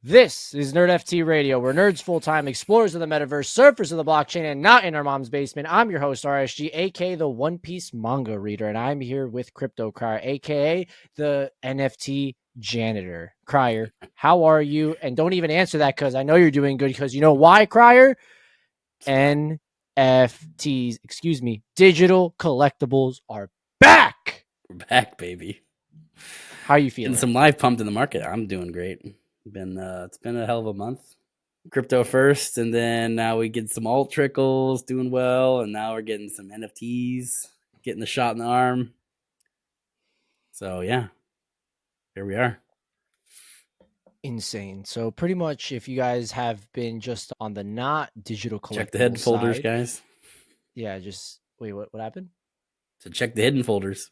This is NerdFT Radio, where nerds full-time, explorers of the metaverse, surfers of the blockchain, and not in our mom's basement. I'm your host, RSG, aka the One Piece manga reader, and I'm here with Crypto Crier, aka the NFT Janitor. Crier, how are you? And don't even answer that because I know you're doing good, because you know why, Crier? NFTs, digital collectibles are back! We're back, baby. How are you feeling? Getting some live pumped in the market. I'm doing great. It's been a hell of a month. Crypto first, and then now we get some alt trickles doing well, and now we're getting some NFTs, getting the shot in the arm. So yeah, here we are. Insane. So pretty much, if you guys have been just on the not digital collectible Check the hidden folders, guys. Yeah, just wait. What happened? So check the hidden folders.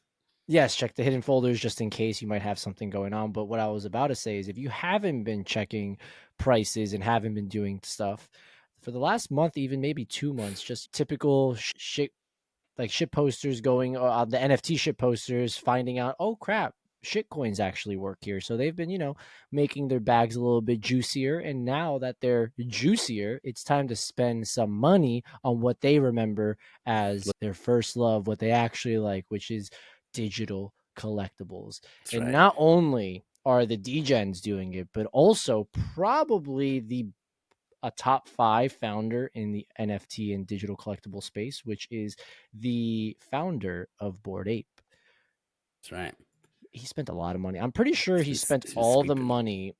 Yes, check the hidden folders just in case you might have something going on. But what I was about to say is, if you haven't been checking prices and haven't been doing stuff for the last month, even maybe 2 months, just typical shit, like shit posters going on the NFT shit posters, finding out, oh crap, shit coins actually work here. So they've been, making their bags a little bit juicier. And now that they're juicier, it's time to spend some money on what they remember as their first love, what they actually like, which is digital collectibles. That's and right. Not only are the degens doing it, but also probably a top 5 founder in the NFT and digital collectible space, which is the founder of Bored Ape. That's right. He spent a lot of money. I'm pretty sure he spent all the money.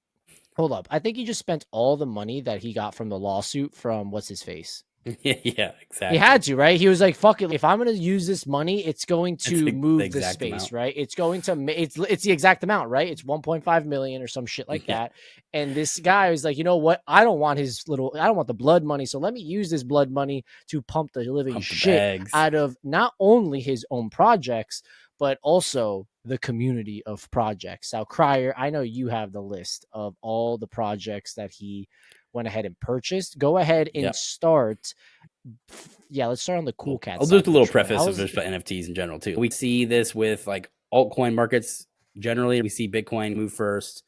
Hold up. I think he just spent all the money that he got from the lawsuit from what's his face. Yeah, exactly. He had to, right? He was like, fuck it. If I'm going to use this money, it's going to move the space, amount. right? It's going to, it's the exact amount, right? It's 1.5 million or some shit like that. And this guy was like, you know what? I don't want the blood money. So let me use this blood money to pump the living shit out of not only his own projects, but also the community of projects. Now, Crier, I know you have the list of all the projects that he went ahead and purchased. Go ahead and start. Yeah, let's start on the cool cat. I'll do a little preface of just NFTs in general too. We see this with like altcoin markets generally. We see Bitcoin move first,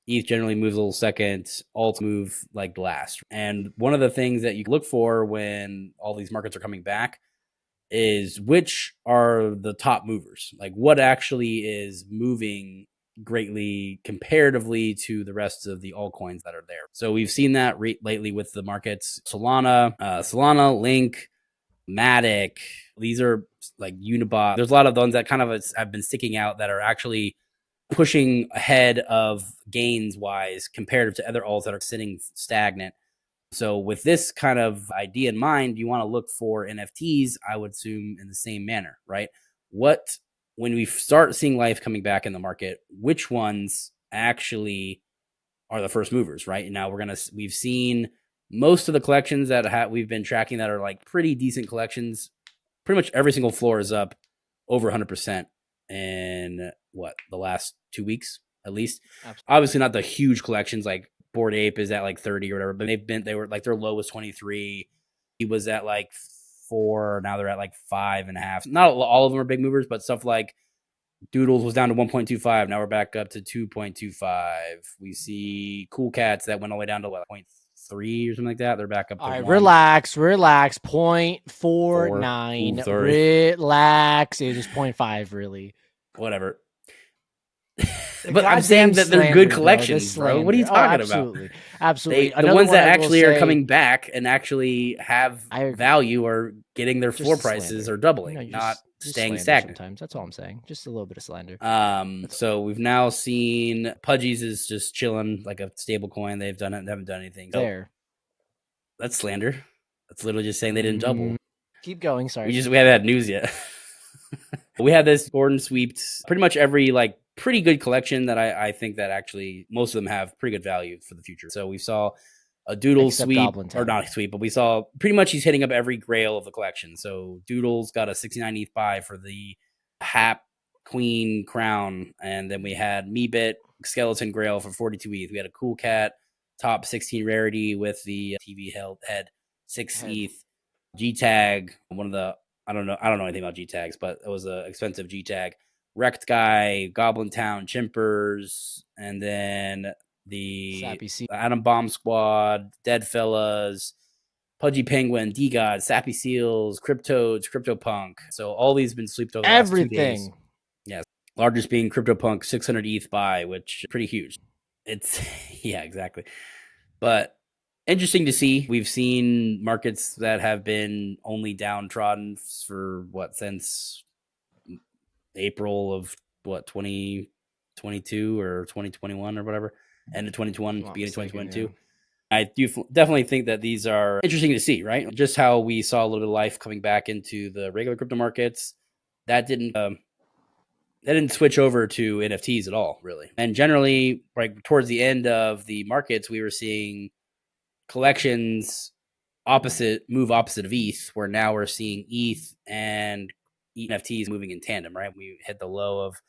ETH generally moves a little second, alt move like last. And one of the things that you look for when all these markets are coming back is which are the top movers. Like what actually is moving greatly comparatively to the rest of the altcoins that are there. So we've seen that lately with the markets. Solana, Link, Matic. These are like Unibot. There's a lot of ones that kind of have been sticking out that are actually pushing ahead of gains wise comparative to other alts that are sitting stagnant. So with this kind of idea in mind, you want to look for NFTs, I would assume, in the same manner, right? When we start seeing life coming back in the market, which ones actually are the first movers, right? And now we've seen most of the collections that we've been tracking that are like pretty decent collections. Pretty much every single floor is up over 100% in the last 2 weeks at least. Absolutely. Obviously not the huge collections like Bored Ape is at like 30 or whatever, but they were like their low was 23. He was at like 4. Now they're at like 5.5. Not all of them are big movers, but stuff like Doodles was down to 1.25. Now we're back up to 2.25. We see Cool Cats that went all the way down to 0.3 or something like that. They're back up to 1. Relax. 0.49. Relax. It was just 0.5, really. Whatever. But I'm saying that they're good collections, bro. What are you talking about? Absolutely. The ones that actually are coming back and actually have value are getting their floor prices are doubling, not staying stagnant. Sometimes that's all I'm saying. Just a little bit of slander. So we've now seen Pudgies is just chilling like a stable coin. They haven't done anything. There. That's slander. That's literally just saying they didn't double. Keep going. Sorry. We haven't had news yet. We had this Gordon sweeped pretty much every like pretty good collection that I think that actually most of them have pretty good value for the future. So we saw a Doodles sweep, or not sweep, but we saw pretty much he's hitting up every grail of the collection. So Doodles got a 69 ETH buy for the Hap Queen Crown. And then we had Meebit Skeleton Grail for 42 ETH. We had a Cool Cat top 16 rarity with the TV head 6 ETH. G-Tag, one of the I don't know anything about G-Tags, but it was an expensive G-Tag. Wrecked Guy, Goblin Town, Chimpers, and then the Sappy Sea. Atom Bomb Squad, Dead Fellas, Pudgy Penguin, D-God, Sappy Seals, Cryptoads, CryptoPunk. So all these been sleeped over the last 2 days. Everything. Yes. Largest being CryptoPunk 600 ETH buy, which is pretty huge. It's, yeah, exactly. But interesting to see. We've seen markets that have been only downtrodden for since April of 2022 or 2021 or whatever, end of 2021, beginning of 2022. Yeah. I do definitely think that these are interesting to see, right? Just how we saw a little bit of life coming back into the regular crypto markets. That didn't switch over to NFTs at all, really. And generally, like towards the end of the markets, we were seeing collections opposite of ETH, where now we're seeing ETH and NFTs moving in tandem, right? We hit the low of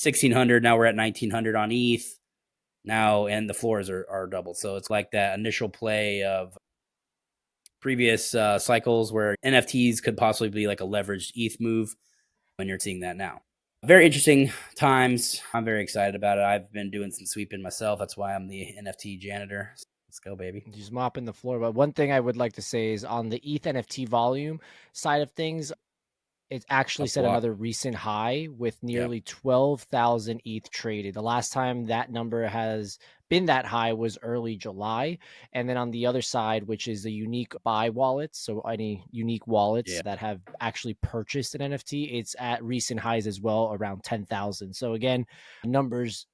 1,600. Now we're at 1,900 on ETH now, and the floors are doubled. So it's like that initial play of previous cycles where NFTs could possibly be like a leveraged ETH move, when you're seeing that now. Very interesting times. I'm very excited about it. I've been doing some sweeping myself. That's why I'm the NFT janitor. Let's go, baby. Just mopping the floor. But one thing I would like to say is on the ETH NFT volume side of things, it actually Up a set lot. another recent high with nearly 12,000 ETH traded. The last time that number has been that high was early July. And then on the other side, which is the unique buy wallets, so any unique wallets that have actually purchased an NFT, it's at recent highs as well, around 10,000. So again, numbies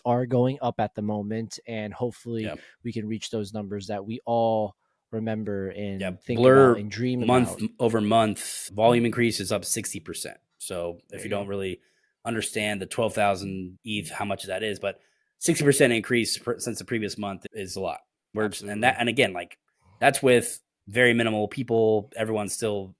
are going up at the moment, and hopefully we can reach those numbers that we all remember and think Blur about and dream month about. over month volume increase is up 60%. So if you don't really understand the 12,000 ETH, how much that is, but 60% increase since the previous month is a lot. And again, like that's with very minimal people. Everyone's still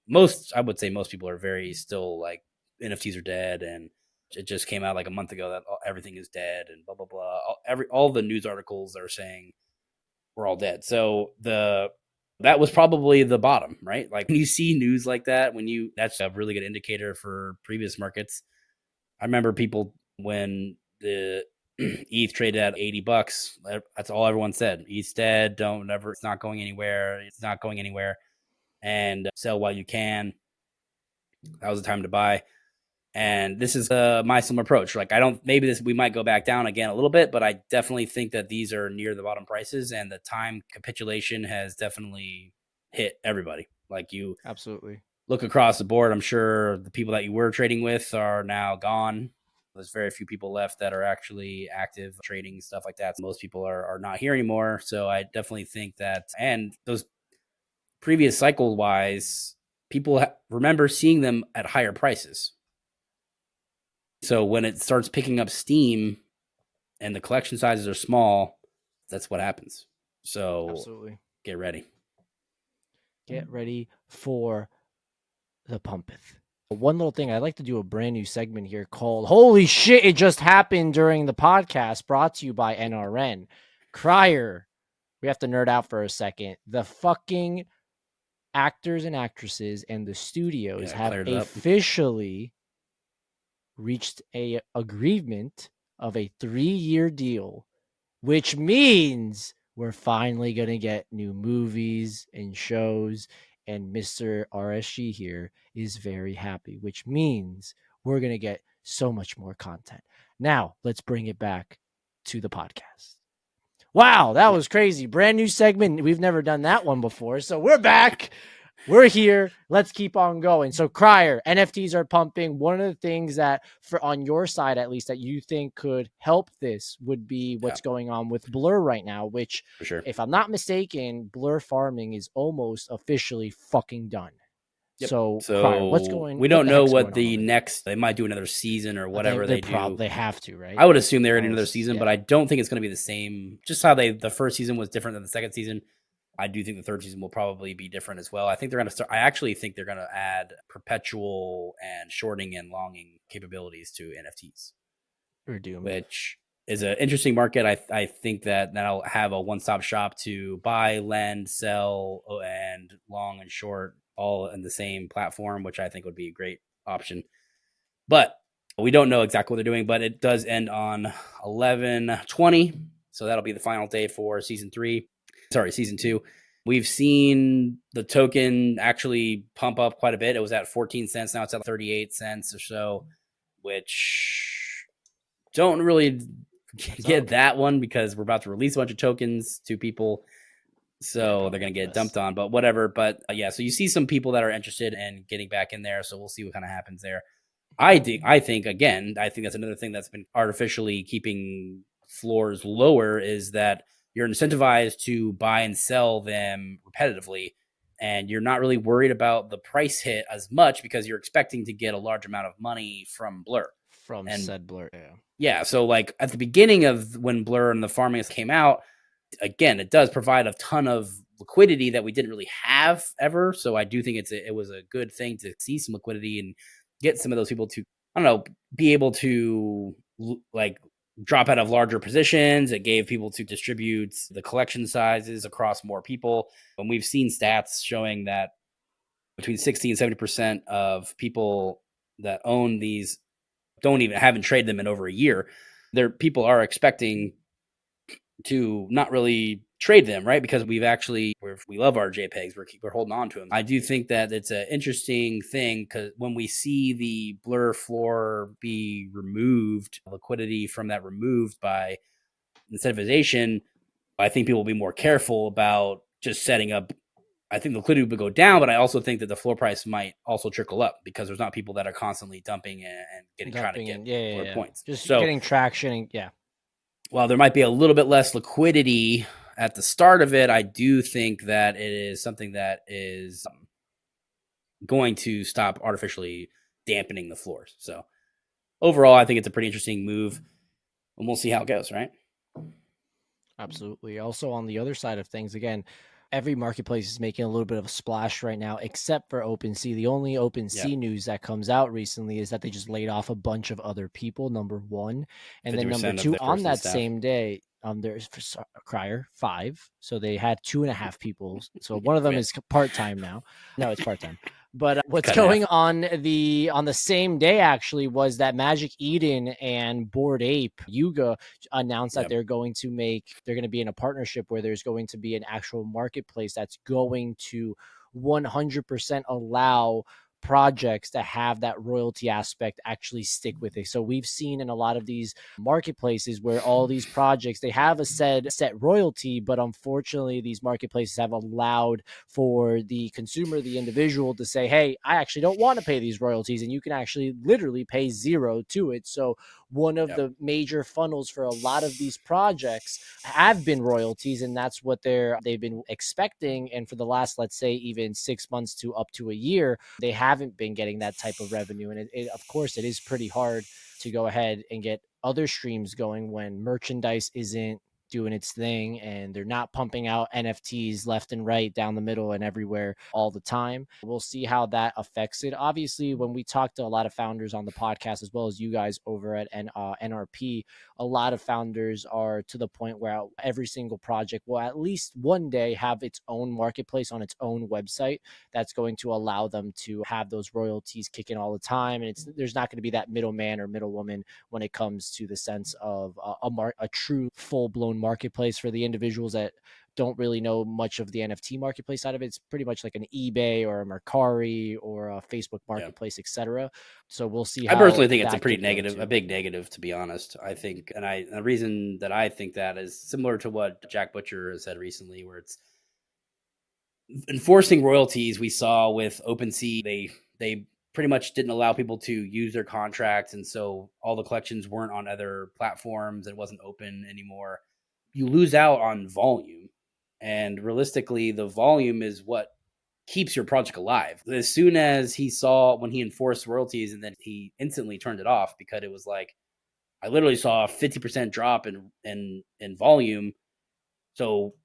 I would say most people are very still like NFTs are dead, and it just came out like a month ago that everything is dead and blah blah blah. All the news articles are saying we're all dead. So that was probably the bottom, right? Like when you see news like that, that's a really good indicator for previous markets. I remember people when the ETH traded at $80. That's all everyone said. ETH's dead. It's not going anywhere. It's not going anywhere. And sell while you can. That was the time to buy. And this is my similar approach. Like we might go back down again a little bit, but I definitely think that these are near the bottom prices, and the time capitulation has definitely hit everybody. Like you Absolutely look across the board, I'm sure the people that you were trading with are now gone. There's very few people left that are actually active trading, stuff like that. Most people are not here anymore. So I definitely think that, and those previous cycle wise, people remember seeing them at higher prices. So when it starts picking up steam and the collection sizes are small, that's what happens. So absolutely get ready. Get ready for the pumpeth. One little thing, I'd like to do a brand new segment here called Holy Shit, It Just Happened During the Podcast, brought to you by NRN. Crier, we have to nerd out for a second. The fucking actors and actresses and the studios have officially reached a agreement of a 3-year deal, which means we're finally going to get new movies and shows. And Mr. RSG here is very happy, which means we're going to get so much more content. Now, let's bring it back to the podcast. Wow, that was crazy. Brand new segment. We've never done that one before. So we're back. We're here. Let's keep on going. So Crier, NFTs are pumping. One of the things that, for on your side at least, that you think could help this would be what's going on with Blur right now, which, for sure, if I'm not mistaken, Blur farming is almost officially fucking done. Yep. So Crier, what's going? We don't know what the next. They might do another season or whatever they do. They have to, right? I would assume they're in another season, but I don't think it's going to be the same. Just how the first season was different than the second season. I do think the third season will probably be different as well. I think they're going to start. I actually think they're going to add perpetual and shorting and longing capabilities to NFTs, which is an interesting market. I think that'll have a one-stop shop to buy, lend, sell, and long and short all in the same platform, which I think would be a great option. But we don't know exactly what they're doing, but it does end on 11/20. So that'll be the final day for season 2. We've seen the token actually pump up quite a bit. It was at 14 cents. Now it's at 38 cents or so, which don't really get that one because we're about to release a bunch of tokens to people. So they're going to get dumped on, but whatever. But yeah, so you see some people that are interested in getting back in there. So we'll see what kind of happens there. I think that's another thing that's been artificially keeping floors lower is that you're incentivized to buy and sell them repetitively. And you're not really worried about the price hit as much because you're expecting to get a large amount of money from Blur. Said Blur. Yeah. So like at the beginning of when Blur and the farming came out, again, it does provide a ton of liquidity that we didn't really have ever. So I do think it was a good thing to see some liquidity and get some of those people to, I don't know, be able to like drop out of larger positions. It gave people to distribute the collection sizes across more people. And we've seen stats showing that between 60 and 70% of people that own these haven't traded them in over a year. People are expecting to not really trade them, right? Because we love our JPEGs. We're holding on to them. I do think that it's an interesting thing because when we see the Blur floor be removed, liquidity from that removed by incentivization, I think people will be more careful about just setting up. I think the liquidity would go down, but I also think that the floor price might also trickle up because there's not people that are constantly dumping and trying to get floor points. Just getting traction. While there might be a little bit less liquidity at the start of it, I do think that it is something that is going to stop artificially dampening the floors. So overall, I think it's a pretty interesting move, and we'll see how it goes, right? Absolutely. Also, on the other side of things, again, every marketplace is making a little bit of a splash right now, except for OpenSea. The only OpenSea news that comes out recently is that they just laid off a bunch of other people, number one. And then number two, on that same day, there's Crier 5. So they had 2.5 people. So one of them is part-time now. No, it's part-time. But what's going on the same day actually was that Magic Eden and Bored Ape Yuga announced that they're going to be in a partnership where there's going to be an actual marketplace that's going to 100% allow projects to have that royalty aspect actually stick with it. So we've seen in a lot of these marketplaces where all these projects, they have a set royalty, but unfortunately these marketplaces have allowed for the consumer, the individual, to say, hey, I actually don't want to pay these royalties, and you can actually literally pay zero to it. So one of the major funnels for a lot of these projects have been royalties, and that's what they've been expecting. And for the last, let's say, even 6 months to up to a year, they haven't been getting that type of revenue. And of course, it is pretty hard to go ahead and get other streams going when merchandise isn't doing its thing and they're not pumping out NFTs left and right, down the middle and everywhere all the time. We'll see how that affects it. Obviously, when we talk to a lot of founders on the podcast, as well as you guys over at NRP, a lot of founders are to the point where every single project will at least one day have its own marketplace on its own website that's going to allow them to have those royalties kick in all the time. And there's not going to be that middleman or middlewoman when it comes to the sense of a true full-blown marketplace for the individuals that don't really know much of the NFT marketplace side of it. It's pretty much like an eBay or a Mercari or a Facebook marketplace, etc. So we'll see how. I personally think it's a pretty negative, a big negative, to be honest. I think, and the reason that I think that is similar to what Jack Butcher has said recently, where it's enforcing royalties. We saw with OpenSea, they pretty much didn't allow people to use their contracts, and so all the collections weren't on other platforms. It wasn't open anymore. You lose out on volume, and realistically, the volume is what keeps your project alive. As soon as when he enforced royalties, and then he instantly turned it off because it was like, I literally saw a 50% drop in volume. So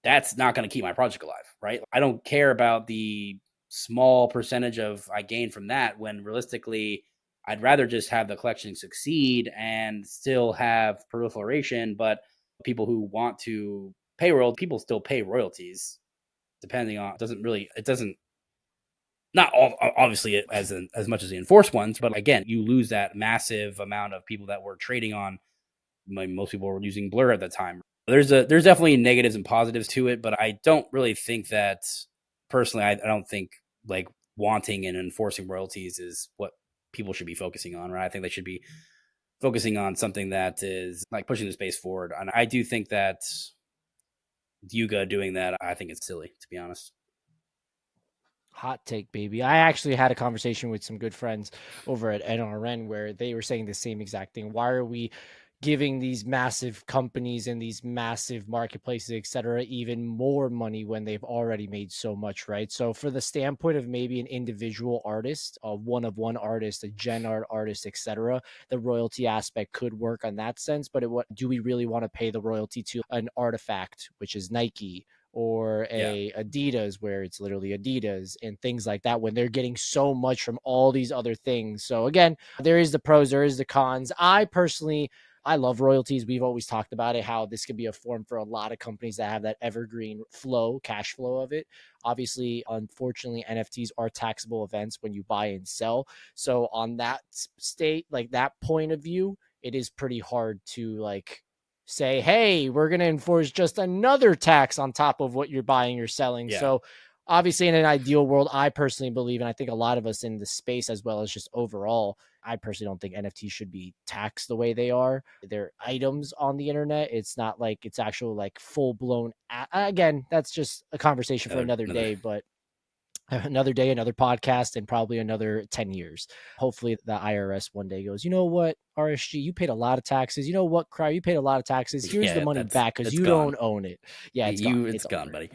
that's not going to keep my project alive, right? I don't care about the small percentage of I gain from that, when realistically I'd rather just have the collection succeed and still have proliferation. But people who want to pay royalties, people still pay royalties, depending on, it doesn't not all, obviously as much as the enforced ones, but again, you lose that massive amount of people that were trading on most people were using Blur at the time. There's definitely negatives and positives to it, but I don't really think that personally. I don't think like wanting and enforcing royalties is what people should be focusing on, right? I think they should be focusing on something that is like pushing the space forward. And I do think that Yuga doing that, I think it's silly, to be honest. Hot take, baby. I actually had a conversation with some good friends over at NRN where they were saying the same exact thing. Why are we giving these massive companies and these massive marketplaces, et cetera, even more money when they've already made so much, right? So for the standpoint of maybe an individual artist, a one-of-one artist, a gen art artist, et cetera, the royalty aspect could work on that sense. But what do we really want to pay the royalty to an artifact, which is Nike, or Yeah, a Adidas where it's literally Adidas and things like that when they're getting so much from all these other things? So again, there is the pros, there is the cons. I love royalties. We've always talked about it, how this could be a form for a lot of companies that have that evergreen flow, cash flow of it. Obviously, unfortunately, NFTs are taxable events when you buy and sell. So on that state, like that point of view, it is pretty hard to like say, hey, we're going to enforce just another tax on top of what you're buying or selling. yeah, So obviously, in an ideal world, I personally believe, and I think a lot of us in the space as well as just overall, I personally don't think NFTs should be taxed the way they are. They're items on the internet. It's not like it's actual like full blown. Again, that's just a conversation for another another. day, but another day, another podcast, and probably another 10 years. Hopefully the IRS one day goes, you know what, RSG, you paid a lot of taxes. You know what, Cry, you paid a lot of taxes. Here's the Yeah, money that's back because it's you gone. don't own it. Yeah, it's gone. It's It's gone, over. buddy.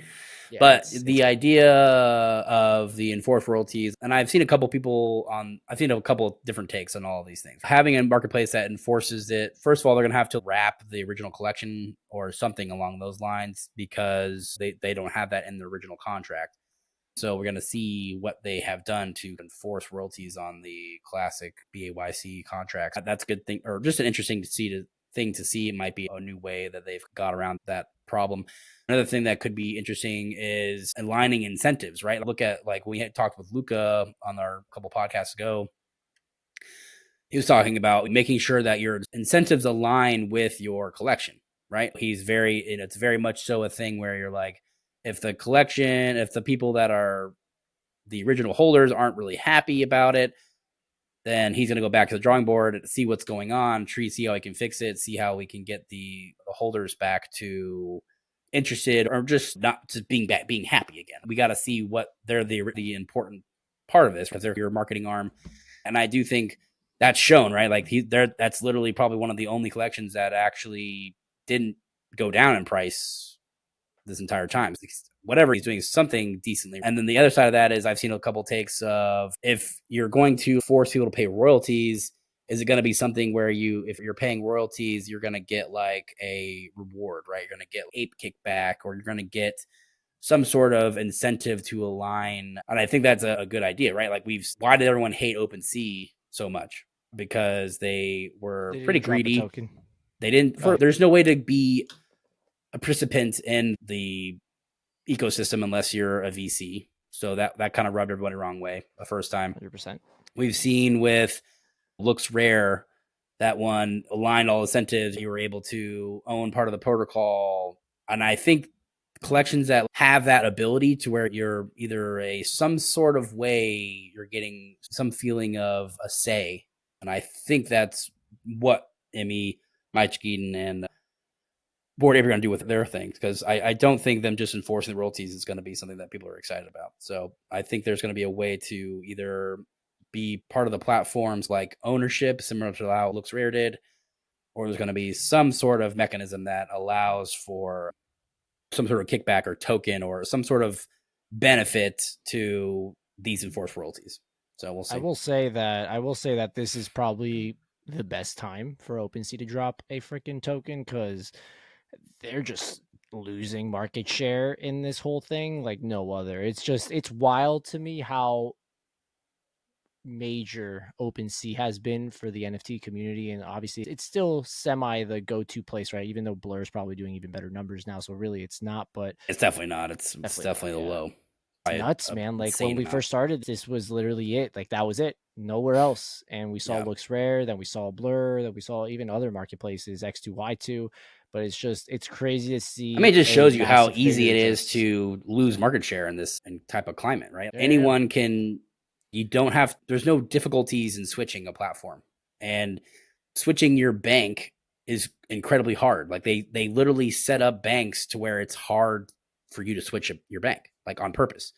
Yeah, But it's the gone. idea of the enforced royalties, and I've seen a couple of different takes on all of these things. Having a marketplace that enforces it, first of all, they're going to have to wrap the original collection or something along those lines because they don't have that in the original contract. So we're going to see what they have done to enforce royalties on the classic BAYC contracts. That's a good thing, or just an interesting thing to see. It might be a new way that they've got around that problem. Another thing that could be interesting is aligning incentives, right? Look at like we had talked with Luca on our couple podcasts ago. He was talking about making sure that your incentives align with your collection, right? It's very much so a thing where you're like, if the people that are the original holders aren't really happy about it, then he's going to go back to the drawing board, see what's going on, see how he can fix it, see how we can get the holders back to interested or just not just being happy again. We got to see what they're the important part of this because they're your marketing arm, and I do think that's shown, right? Like that's literally probably one of the only collections that actually didn't go down in price this entire time. Whatever he's doing is something decently. And then the other side of that is I've seen a couple takes of if you're going to force people to pay royalties, is it going to be something where if you're paying royalties, you're going to get like a reward, right? You're going to get ape kickback or you're going to get some sort of incentive to align. And I think that's a good idea, right? Like why did everyone hate OpenSea so much? Because they were They pretty didn't drop a greedy. token. They didn't, Oh, there's no way to be a participant in the ecosystem unless you're a VC. So that kind of rubbed everybody the wrong way the first time. 100%. We've seen with Looks Rare, that one aligned all incentives. You were able to own part of the protocol. And I think collections that have that ability to where you're either some sort of way you're getting some feeling of a say. And I think that's what Emmy, Mike Eden, and Bored Ape are going to do with their things because I don't think them just enforcing the royalties is going to be something that people are excited about. So I think there's going to be a way to either be part of the platforms like ownership, similar to how Looks Rare did, or there's going to be some sort of mechanism that allows for some sort of kickback or token or some sort of benefit to these enforced royalties. So we'll see. I will say that this is probably the best time for OpenSea to drop a freaking token because they're just losing market share in this whole thing like no other. It's wild to me how major OpenSea has been for the NFT community, and obviously it's still semi the go-to place, right? Even though Blur is probably doing even better numbers now, so really it's not, but It's definitely not. It's definitely not. definitely the Yeah, low. nuts, man. Like when insane we amount. first started, this was literally it. Like that was it. Nowhere else. And we saw Yeah. Looks Rare, then we saw Blur, then we saw even other marketplaces, X2Y2. But it's crazy to I mean, see it just a shows you how massive easy figure it is just to lose market share in this type of climate, right? yeah. Anyone can, you don't have, there's no difficulties in switching a platform. And switching your bank is incredibly hard. Like they literally set up banks to where it's hard for you to switch your bank, like on purpose.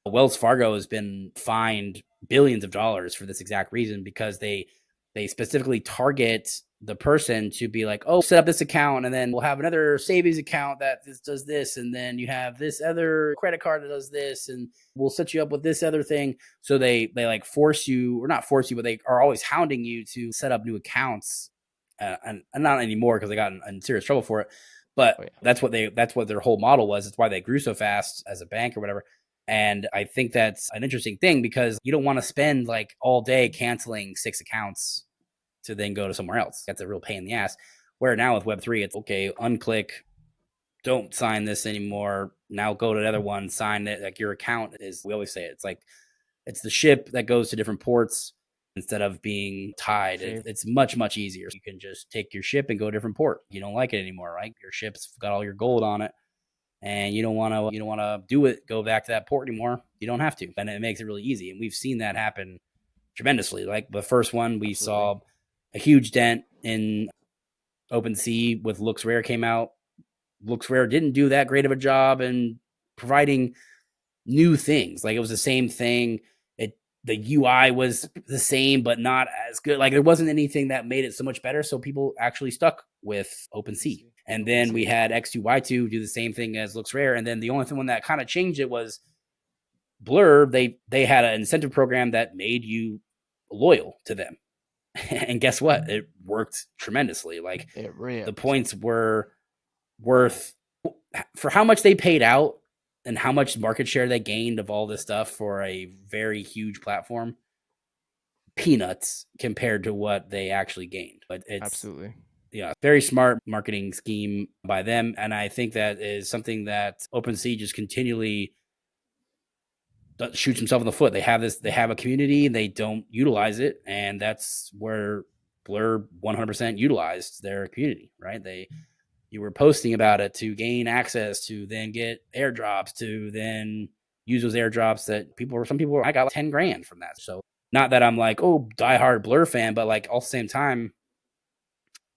Wells Fargo has been fined billions of dollars for this exact reason, because they specifically target the person to be like, oh, set up this account, and then we'll have another savings account that does this, and then you have this other credit card that does this, and we'll set you up with this other thing. So they like force you, or not force you, but they are always hounding you to set up new accounts. And not anymore, because they got in serious trouble for it. But Oh, yeah. that's what their whole model was. It's why they grew so fast as a bank or whatever. And I think that's an interesting thing, because you don't want to spend like all day canceling 6 accounts to then go to somewhere else. That's a real pain in the ass. Where now with Web3, it's okay, unclick, don't sign this anymore. Now go to another one, sign it. Like your account is, we always say it's like, it's the ship that goes to different ports instead of being tied. It's much, much easier. You can just take your ship and go to a different port. You don't like it anymore, right? Your ship's got all your gold on it, and you don't want to do it, go back to that port anymore. You don't have to. And it makes it really easy. And we've seen that happen tremendously. Like the first one, we saw a huge dent in OpenSea with Looks Rare came out. Looks Rare didn't do that great of a job in providing new things. Like it was the same thing. The UI was the same, but not as good. Like there wasn't anything that made it so much better. So people actually stuck with OpenSea. And then we had X2Y2 do the same thing as Looks Rare. And then the only one that kind of changed it was Blur. They had an incentive program that made you loyal to them. And guess what? It worked tremendously. Like the points were worth, for how much they paid out and how much market share they gained of all this stuff for a very huge platform, peanuts compared to what they actually gained. But it's absolutely, yeah, very smart marketing scheme by them. And I think that is something that OpenSea just continually shoots himself in the foot. They have a community and they don't utilize it. And that's where Blur 100% utilized their community, right? You were posting about it to gain access, to then get airdrops, to then use those airdrops that some people, I got like 10 grand from that. So not that I'm like, oh, diehard Blur fan, but like all the same time,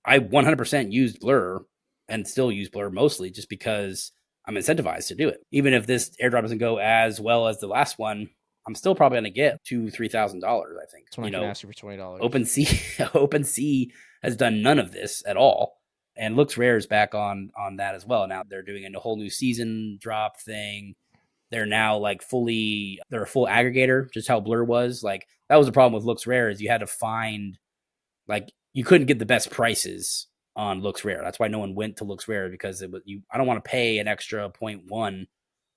I 100% used Blur and still use Blur mostly just because I'm incentivized to do it. Even if this airdrop doesn't go as well as the last one, I'm still probably going to get $2,000-$3,000. I think. Someone can ask you for $20. OpenSea has done none of this at all. And Looks Rare is back on that as well. Now they're doing a whole new season drop thing. They're now like they're a full aggregator, just how Blur was. Like that was the problem with Looks Rare, is you had to find, like you couldn't get the best prices on Looks Rare. That's why no one went to Looks Rare, because I don't want to pay an extra 0.1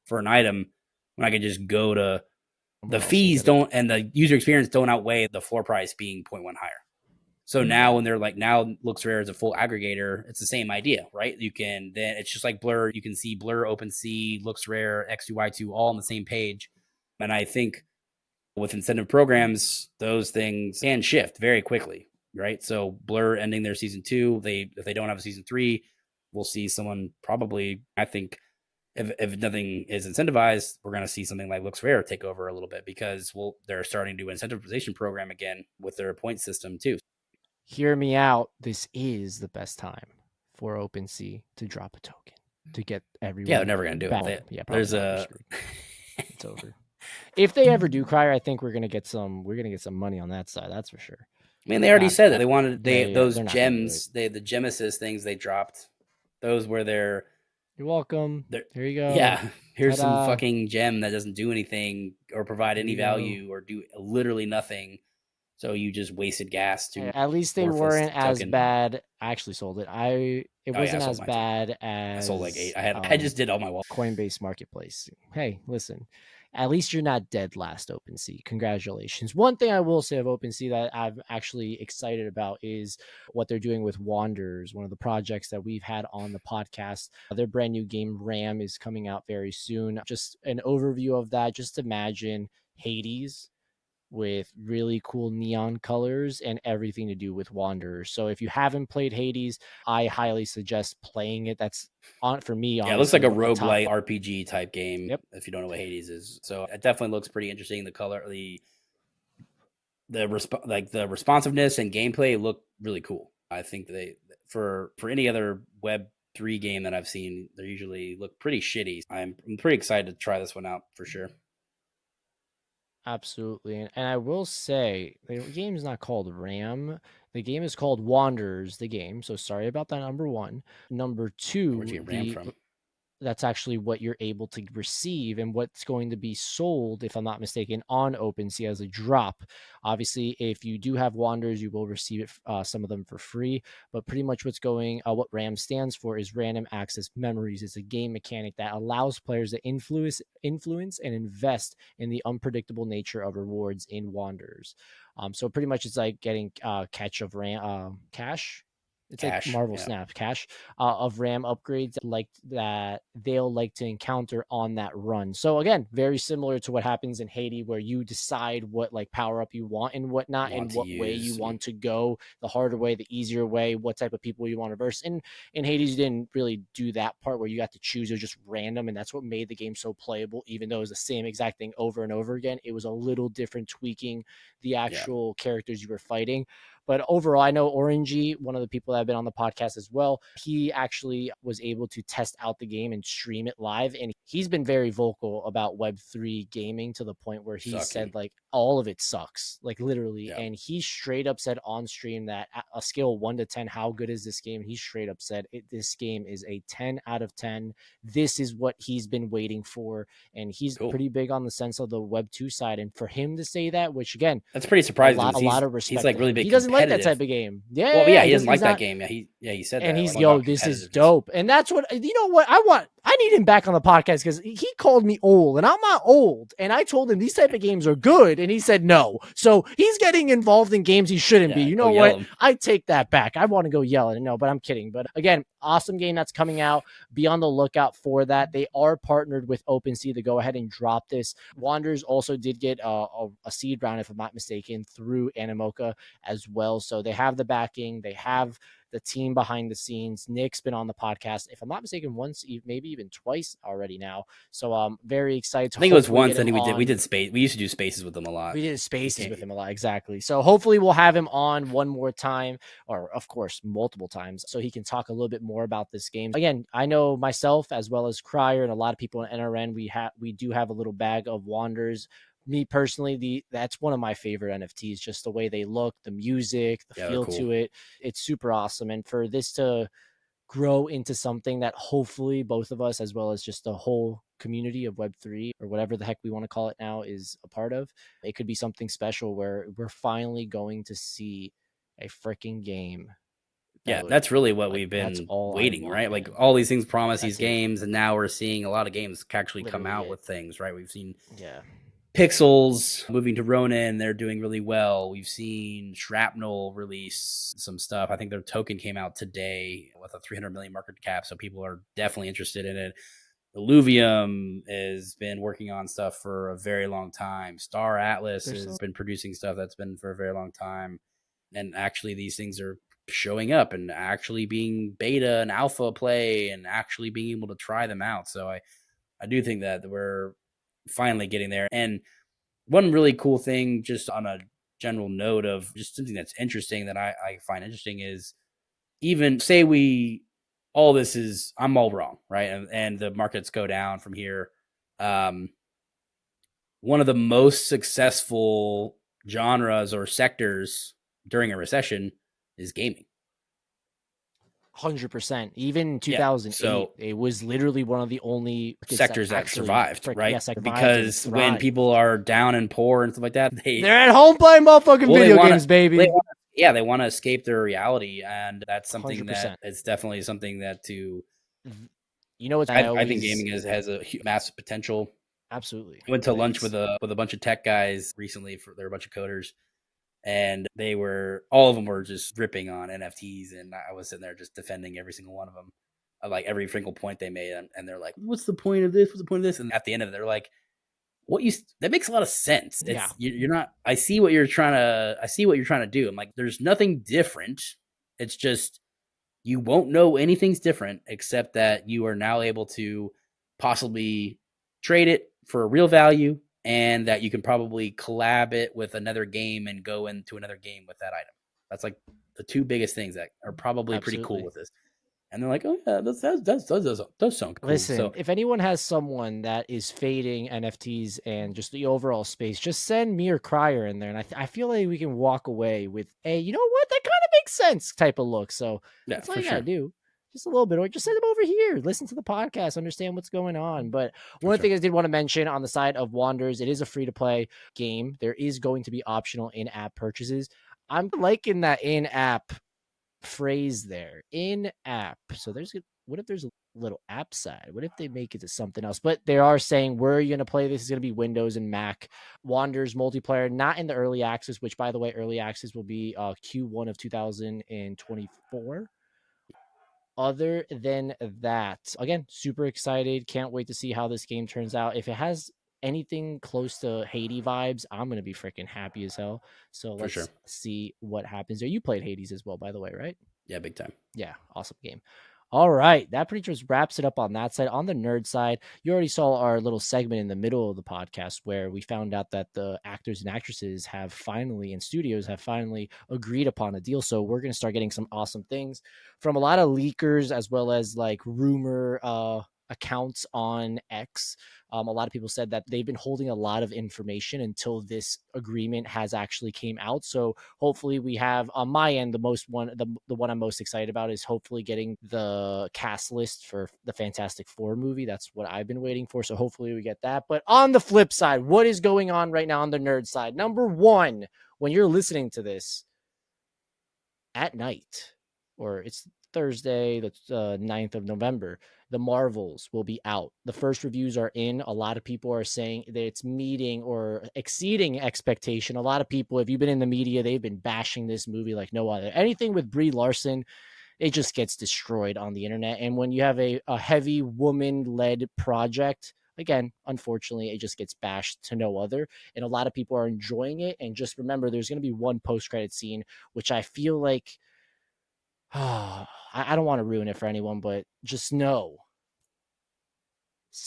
for an item when I can just go to the fees and the user experience don't outweigh the floor price being 0.1 higher. So now when they're like, now Looks Rare is a full aggregator, it's the same idea, right? You can then, it's just like Blur. You can see Blur, OpenSea, Looks Rare, X2Y2 all on the same page. And I think with incentive programs, those things can shift very quickly, right? So Blur ending their season 2, if they don't have a season 3, we'll see someone probably, I think, if nothing is incentivized, we're going to see something like Looks Rare take over a little bit, because they're starting to do an incentivization program again with their point system too. Hear me out. This is the best time for OpenSea to drop a token to get everyone. Yeah, they're never going to do it. Yeah, it's over. If they ever do cry, I think we're gonna get some money on that side. That's for sure. I mean, they already said that they wanted those gems, the Genesis things they dropped. Those were their. You're welcome. Here you go. Yeah, here's some fucking gem that doesn't do anything or provide any value or do literally nothing. So you just wasted gas to. At least they weren't as bad. I actually sold it. It wasn't as bad as. I sold like 8. I just did all my Coinbase Marketplace. Hey, listen, at least you're not dead last, OpenSea. Congratulations. One thing I will say of OpenSea that I'm actually excited about is what they're doing with Wanderers, one of the projects that we've had on the podcast. Their brand new game, RAM, is coming out very soon. Just an overview of that. Just imagine Hades with really cool neon colors and everything to do with Wanderers. So if you haven't played Hades, I highly suggest playing it. That's on for me, Yeah, it looks like honestly, a a top. roguelike RPG type game. Yep. If you don't know what Hades is, so it definitely looks pretty interesting. The color, the responsiveness and gameplay look really cool. I think they for any other Web3 game that I've seen, they usually look pretty shitty. I'm pretty excited to try this one out for sure. Absolutely. And I will say the game is not called RAM. The game is called Wanderers, the game. So sorry about that, number one. Number Where'd two, you get RAM the from? that's actually what you're able to receive and what's going to be sold, if I'm not mistaken, on OpenSea as a drop. Obviously, if you do have Wanderers, you will receive it, some of them for free. But pretty much what RAM stands for is random access memories. It's a game mechanic that allows players to influence and invest in the unpredictable nature of rewards in Wanderers. So pretty much it's like getting catch of RAM cash. It's like Cash. Marvel Yeah. Snap cash of RAM upgrades like that they'll like to encounter on that run. So again, very similar to what happens in Haiti, where you decide what like power up you want and whatnot, Want and to what way you use. want to go, the harder way, the easier way, what type of people you want to verse. And in Hades, you didn't really do that part where you got to choose. It was just random, and that's what made the game so playable. Even though it was the same exact thing over and over again, it was a little different, tweaking the Yeah. actual characters you were fighting. But overall, I know Orangey, one of the people that have been on the podcast as well, he actually was able to test out the game and stream it live. And he's been very vocal about Web3 gaming to the point where he Sucking. said, like, all of it sucks, like literally. Yeah. And he straight up said on stream that a scale of 1 to 10, how good is this game? He straight up said, this game is a 10 out of 10. This is what he's been waiting for. And he's Cool. pretty big on the sense of the Web2 side. And for him to say that, which again, That's pretty a surprising. lot of He's respect like to really him. He big doesn't like that competitive. type of game. Well, yeah, he He doesn't like he's that not. game. Yeah, he said And that he's, like about this is competitiveness. dope. And that's what, you know what I need him back on the podcast because he called me old and I'm not old. And I told him these type of games are good. And he said no. So he's getting involved in games he shouldn't be. Yeah, You go know yell at what? him. I take that back. I want to go yell at him. No, but I'm kidding. But again, awesome game that's coming out. Be on the lookout for that. They are partnered with OpenSea to go ahead and drop this. Wanderers also did get a seed round, if I'm not mistaken, through Animoca as well. So they have the backing. They have the team behind the scenes. Nick's been on the podcast, if I'm not mistaken, once, maybe even twice already now. So I'm very excited to I think it was hopefully once. get I him think we on. did space. We used to do spaces with them a lot. We did He spaces came. with him a lot, exactly. So hopefully we'll have him on one more time, or of course multiple times, so he can talk a little bit more about this game. Again, I know myself as well as Crier and a lot of people in NRN, we do have a little bag of Wanderers. Me personally, that's one of my favorite NFTs. Just the way they look, the music, the Yeah, they're feel cool. to it, it's super awesome. And for this to grow into something that hopefully both of us, as well as just the whole community of Web3 or whatever the heck we want to call it now, is a part of, it could be something special where we're finally going to see a freaking game. Yeah, that's really what we've That's been all I waiting, want, right? Like man. all these things promise these That's it. games, and now we're seeing a lot of games actually come Literally out it. with things, right? We've seen Yeah. Pixels moving to Ronin, they're doing really well. We've seen Shrapnel release some stuff. I think their token came out today with a 300 million market cap, so people are definitely interested in it. Illuvium has been working on stuff for a very long time. Star Atlas has been producing stuff that's been for a very long time. And actually, these things are showing up and actually being beta and alpha play and actually being able to try them out. So I do think that we're finally getting there. And one really cool thing, just on a general note of just something that's interesting that I find interesting, is even say all this is, I'm all wrong, right? And the markets go down from here. One of the most successful genres or sectors during a recession is gaming. 100%. Even Yeah. 2008, So it was literally one of the only sectors that survived, right? survived and Because when thrived. people are down and poor and stuff like that, They're at home playing motherfucking video games, baby. they want to escape their reality, and that's something that 100%. is definitely something that to. You know what? I think gaming has a massive potential. Absolutely. I went to lunch It's with a bunch of tech guys recently. They're a bunch of coders, and all of them were just ripping on NFTs, and I was sitting there just defending every single one of them, like every single point they made, and they're like, "What's the point of this? What's the point of this?" And at the end of it, they're like, that makes a lot of sense. yeah, You're not. I see what you're trying to. I see what you're trying to do. I'm like, there's nothing different. It's just you won't know anything's different except that you are now able to possibly trade it for a real value, and that you can probably collab it with another game and go into another game with that item. That's like the two biggest things that are probably pretty cool absolutely. with this. And they're like, oh yeah, does sound cool. Listen, So if anyone has someone that is fading NFTs and just the overall space, just send me or Crier in there, and I feel like we can walk away with a, you know what, that kind of makes sense type of look. So yeah, that's all for you gotta sure, do, just a little bit, or just send them over here, listen to the podcast, understand what's going on. But for one of the sure, things I did want to mention on the side of Wanderers, it is a free to play game. There is going to be optional in app purchases. I'm liking that in app phrase there, in app. So what if there's a little app side? What if they make it to something else? But they are saying where are you going to play this is going to be Windows and Mac. Wanderers multiplayer, not in the early access, which by the way, early access will be Q1 of 2024. Other than that, again, super excited. Can't wait to see how this game turns out. If it has anything close to Hades vibes, I'm gonna be freaking happy as hell. So for sure. let's see what happens there. You played Hades as well, by the way, right? Yeah, big time. Yeah, awesome game. All right, that pretty much wraps it up on that side. On the nerd side, you already saw our little segment in the middle of the podcast where we found out that the actors and actresses have finally, and studios have finally agreed upon a deal. So we're going to start getting some awesome things from a lot of leakers as well as like rumor accounts on X. A lot of people said that they've been holding a lot of information until this agreement has actually came out. So hopefully we have on my end the one I'm most excited about is hopefully getting the cast list for the Fantastic Four movie. That's what I've been waiting for. So hopefully we get that. But on the flip side, what is going on right now on the nerd side? Number one, when you're listening to this at night, or it's Thursday, the 9th of November, the Marvels will be out. The first reviews are in. A lot of people are saying that it's meeting or exceeding expectation. A lot of people, if you've been in the media, they've been bashing this movie like no other. Anything with Brie Larson, it just gets destroyed on the internet. And when you have a heavy woman led project, again, unfortunately, it just gets bashed to no other. And a lot of people are enjoying it. And just remember, there's going to be one post credit scene, which I feel like I don't want to ruin it for anyone, but just know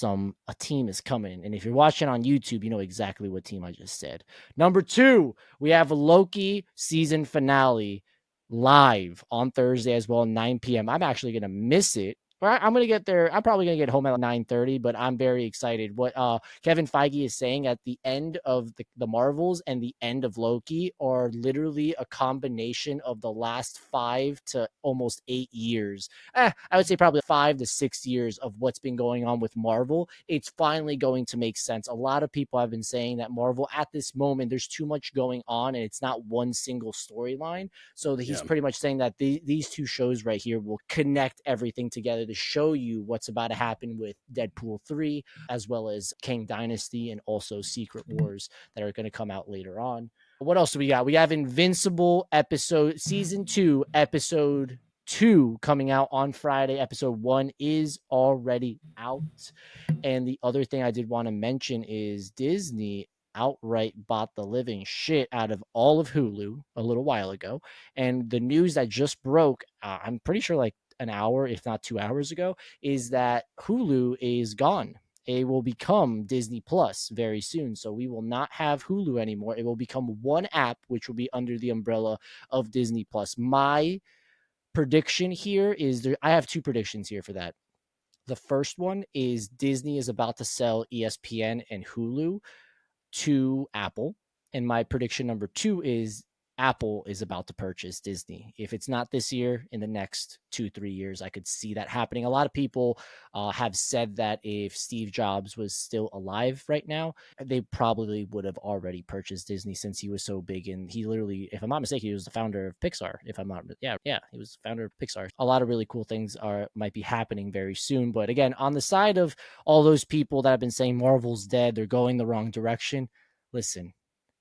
a team is coming. And if you're watching on YouTube, you know exactly what team I just said. Number two, we have a Loki season finale live on Thursday as well, 9 p.m. I'm actually gonna miss it. I'm gonna get there. I'm probably gonna get home at 9:30, but I'm very excited. What Kevin Feige is saying at the end of the Marvels and the end of Loki are literally a combination of the last 5 to almost 8 years. I would say probably 5 to 6 years of what's been going on with Marvel. It's finally going to make sense. A lot of people have been saying that Marvel at this moment, there's too much going on and it's not one single storyline. So he's Yeah, pretty much saying that these two shows right here will connect everything together to show you what's about to happen with Deadpool 3, as well as Kang Dynasty and also Secret Wars that are going to come out later on. What else do we got? We have Invincible episode season 2, episode 2 coming out on Friday. Episode 1 is already out. And the other thing I did want to mention is Disney outright bought the living shit out of all of Hulu a little while ago. And the news that just broke, I'm pretty sure like an hour, if not 2 hours ago, is that Hulu is gone. It will become Disney Plus very soon. So we will not have Hulu anymore. It will become one app, which will be under the umbrella of Disney Plus. My prediction here is I have two predictions here for that. The first one is Disney is about to sell ESPN and Hulu to Apple. And my prediction number two is Apple is about to purchase Disney. If it's not this year, in the next 2-3 years, I could see that happening. A lot of people have said that if Steve Jobs was still alive right now, they probably would have already purchased Disney since he was so big. And he literally, if I'm not mistaken, he was the founder of Pixar. If I'm not, yeah, he was the founder of Pixar. A lot of really cool things might be happening very soon. But again, on the side of all those people that have been saying Marvel's dead, they're going the wrong direction. Listen,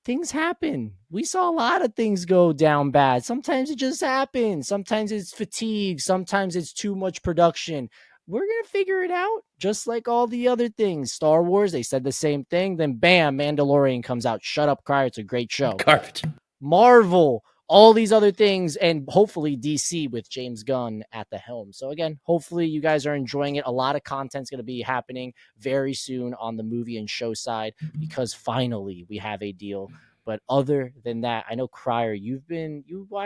things happen. We saw a lot of things go down bad. Sometimes it just happens. Sometimes it's fatigue. Sometimes it's too much production. We're going to figure it out just like all the other things. Star Wars, they said the same thing. Then bam, Mandalorian comes out. Shut up, Cryer. It's a great show. Garbage. Marvel, all these other things, and hopefully DC with James Gunn at the helm. So again, hopefully you guys are enjoying it. A lot of content's going to be happening very soon on the movie and show side because finally we have a deal. But other than that, I know Cryer, you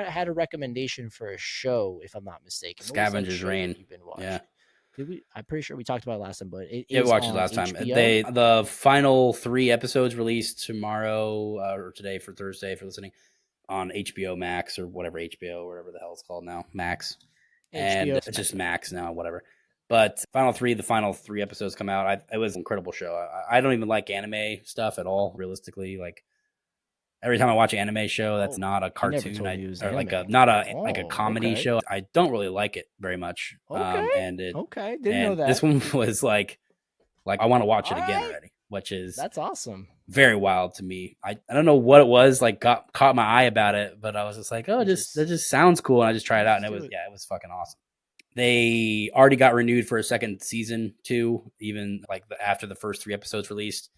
had a recommendation for a show, if I'm not mistaken. What was that Scavenger's show Reign. that you've been watching? Yeah. Did we? I'm pretty sure we talked about it last time, but it Yeah, we is watched it on last time. HBO. The final 3 episodes released tomorrow or today for Thursday for listening on HBO Max or whatever HBO, whatever the hell it's called now, Max, and HBO. it's just Max now, whatever. But the final 3 episodes come out. It was an incredible show. I don't even like anime stuff at all, realistically. Like every time I watch an anime show that's not a You never cartoon, told me it was or like anime. like a Oh, comedy okay. show, I don't really like it very much. Okay. Okay. Didn't know And this that. one was like I want to watch All it again right. already, which is That's awesome. very wild to me. I don't know what it was, like caught my eye about it, but I was just like, oh, that just sounds cool, and I just tried it out, and Just do it. it was fucking awesome. They already got renewed for a second season too, even like after the first 3 episodes released.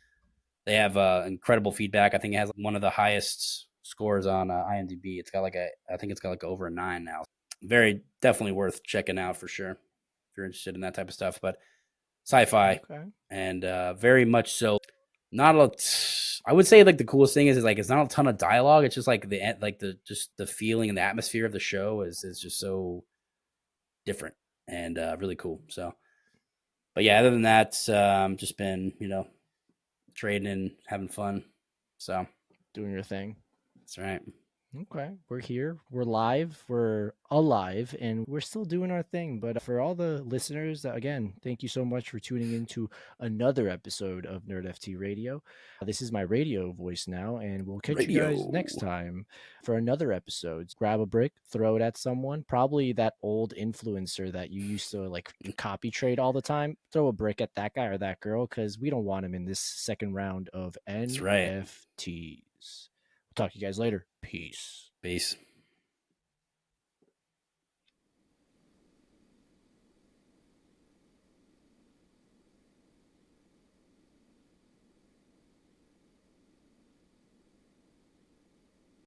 They have incredible feedback. I think it has one of the highest scores on IMDb. I think it's got like over a 9 now. Very definitely worth checking out for sure if you're interested in that type of stuff. But sci-fi, Okay. and very much so. Not a I would say like the coolest thing is like it's not a ton of dialogue. It's just like the feeling and the atmosphere of the show is just so different and really cool. So, but yeah, other than that, just been trading and having fun. So Doing your thing. that's right. Okay. We're here. We're live. We're alive and we're still doing our thing. But for all the listeners, again, thank you so much for tuning into another episode of NerdFT Radio. This is my radio voice now, and we'll catch you guys Radio. next time for another episode. Grab a brick, throw it at someone, probably that old influencer that you used to like copy trade all the time. Throw a brick at that guy or that girl because we don't want him in this second round of That's right. NFTs. Talk to you guys later. Peace. Peace.